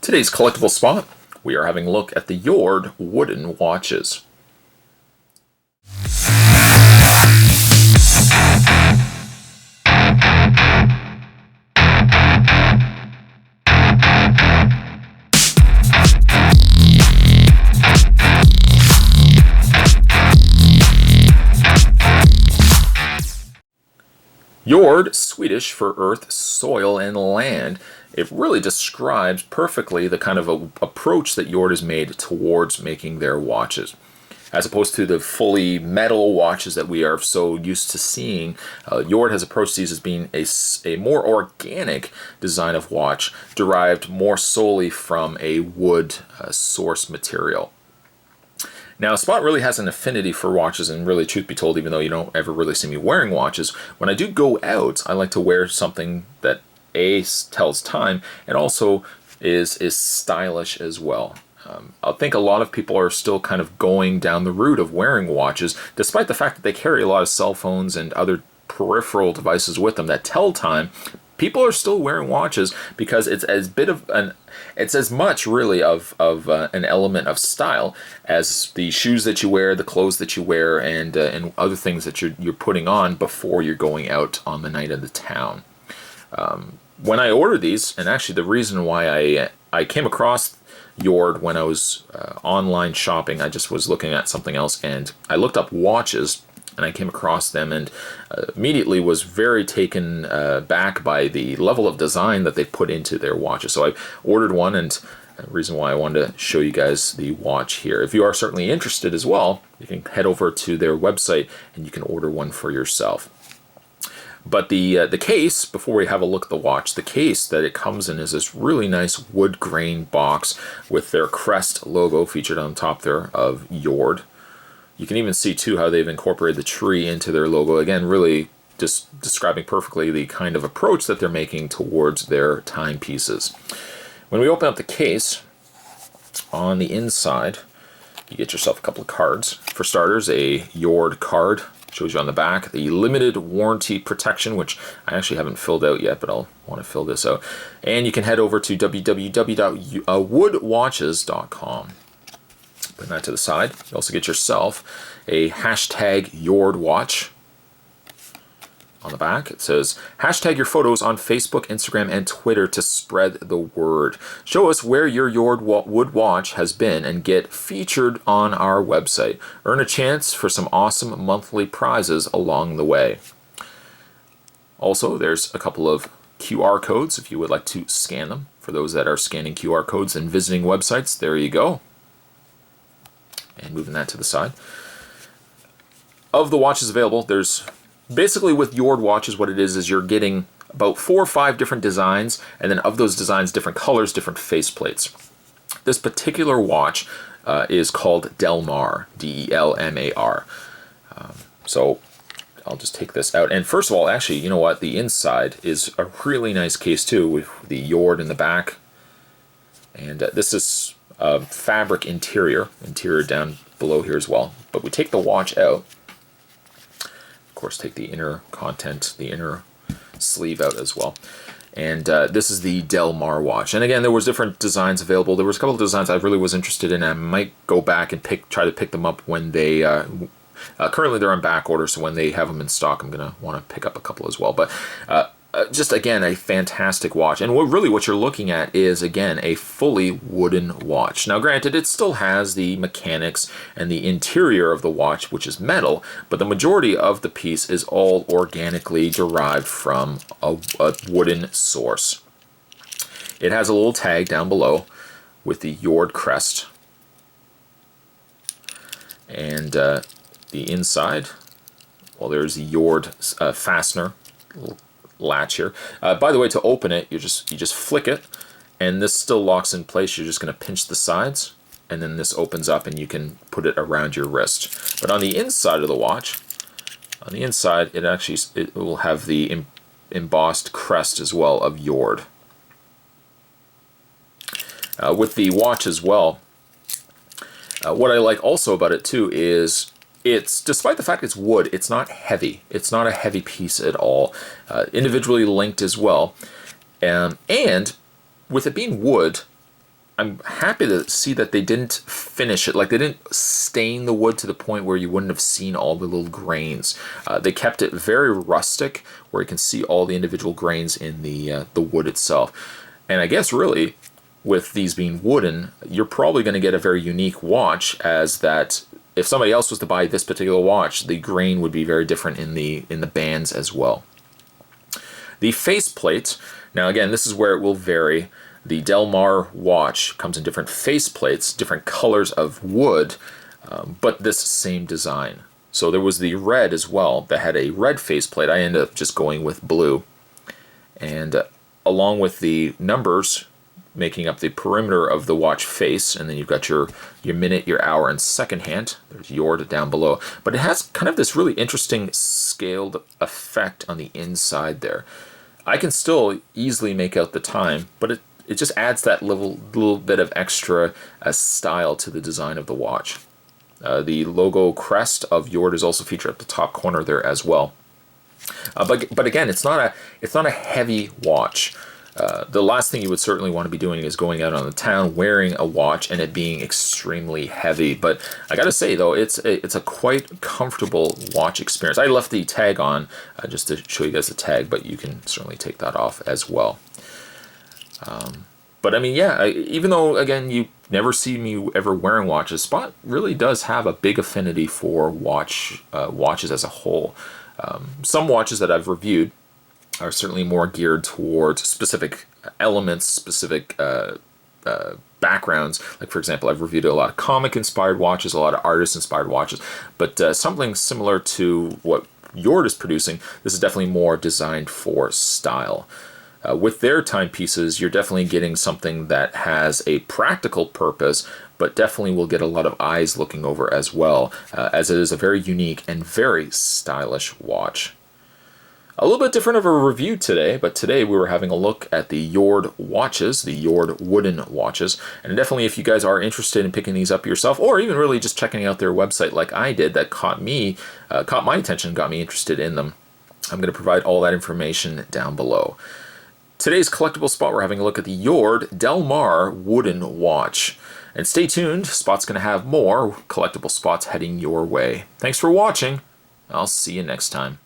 Today's collectible spot, we are having a look at the JORD Wooden Watches. Jord Swedish for earth, soil, and land. It really describes perfectly the kind of approach that Jord has made towards making their watches. As opposed to the fully metal watches that we are so used to seeing, Jord has approached these as being a more organic design of watch, derived more solely from a wood source material. Now, Spot really has an affinity for watches, and really, truth be told, even though you don't ever really see me wearing watches, when I do go out, I like to wear something that A, tells time, and also is stylish as well. I think a lot of people are still kind of going down the route of wearing watches, despite the fact that they carry a lot of cell phones and other peripheral devices with them that tell time. People are still wearing watches because it's as much really of an element of style as the shoes that you wear, the clothes that you wear, and other things that you're putting on before you're going out on the night of the town. When I ordered these, and actually the reason why I came across Jord when I was online shopping, I just was looking at something else and I looked up watches. And I came across them and immediately was very taken back by the level of design that they put into their watches. So I ordered one, and the reason why I wanted to show you guys the watch here. If you are certainly interested as well, you can head over to their website and you can order one for yourself. But the case, before we have a look at the watch, the case that it comes in is this really nice wood grain box with their crest logo featured on top there of Jord. You can even see, too, how they've incorporated the tree into their logo. Again, really just describing perfectly the kind of approach that they're making towards their timepieces. When we open up the case, on the inside, you get yourself a couple of cards. For starters, a Jord card. Shows you on the back the limited warranty protection, which I actually haven't filled out yet, but I'll want to fill this out. And you can head over to www.woodwatches.com. Put that to the side. You also get yourself a hashtag Jord watch. On the back it says, hashtag your photos on Facebook, Instagram, and Twitter to spread the word. Show us where your Jord wood watch has been and get featured on our website. Earn a chance for some awesome monthly prizes along the way. Also, there's a couple of QR codes if you would like to scan them. For those that are scanning QR codes and visiting websites, there you go. And moving that to the side. Of the watches available, there's basically with Jord watches, what it is you're getting about 4 or 5 different designs, and then of those designs, different colors, different faceplates. This particular watch is called Delmar, D-E-L-M-A-R. So I'll just take this out. And first of all, actually, you know what? The inside is a really nice case too, with the Jord in the back. And this is fabric interior down below here as well. But we take the watch out. Of course, take the inner content, the inner sleeve out as well. And this is the Delmar watch. And again, there was different designs available. There was a couple of designs I really was interested in. I might go back and try to pick them up when they currently they're on back order, so when they have them in stock, I'm gonna want to pick up a couple as well. But just again, a fantastic watch. And what you're looking at is, again, a fully wooden watch. Now granted, it still has the mechanics and the interior of the watch, which is metal, but the majority of the piece is all organically derived from a wooden source. It has a little tag down below with the Jord crest. And the inside, well, there's the Jord fastener, little latch here. By the way, to open it, you just flick it, and this still locks in place. You're just going to pinch the sides, and then this opens up, and you can put it around your wrist. But on the inside of the watch, on the inside, it will have the embossed crest as well of Jord. With the watch as well, what I like also about it too is it's, despite the fact it's wood, it's not heavy. It's not a heavy piece at all. Individually linked as well. And with it being wood, I'm happy to see that they didn't finish it, like they didn't stain the wood to the point where you wouldn't have seen all the little grains. They kept it very rustic, where you can see all the individual grains in the wood itself. And I guess really, with these being wooden, you're probably going to get a very unique watch, as that if somebody else was to buy this particular watch, the grain would be very different in the bands as well. The faceplate, now again, this is where it will vary. The Delmar watch comes in different faceplates, different colors of wood, but this same design. So there was the red as well that had a red faceplate. I ended up just going with blue. And along with the numbers making up the perimeter of the watch face, and then you've got your minute, your hour, and second hand. There's Jord down below. But it has kind of this really interesting scaled effect on the inside there. I can still easily make out the time, but it just adds that little bit of extra style to the design of the watch. The logo crest of Jord is also featured at the top corner there as well. But again, it's not a heavy watch. The last thing you would certainly want to be doing is going out on the town wearing a watch and it being extremely heavy. But I gotta say though, it's a quite comfortable watch experience. I left the tag on just to show you guys the tag, but you can certainly take that off as well. But I mean, yeah, even though, again, you never see me ever wearing watches, Spot really does have a big affinity for watches as a whole. Some watches that I've reviewed are certainly more geared towards specific elements, specific backgrounds. Like, for example, I've reviewed a lot of comic-inspired watches, a lot of artist-inspired watches, but something similar to what Jord is producing, this is definitely more designed for style. With their timepieces, you're definitely getting something that has a practical purpose, but definitely will get a lot of eyes looking over as well, as it is a very unique and very stylish watch. A little bit different of a review today, but today we were having a look at the Jord watches, the Jord Wooden Watches, and definitely if you guys are interested in picking these up yourself, or even really just checking out their website like I did, that caught my attention, got me interested in them, I'm going to provide all that information down below. Today's collectible spot, we're having a look at the Jord Delmar Wooden Watch. And stay tuned, Spot's going to have more collectible spots heading your way. Thanks for watching. I'll see you next time.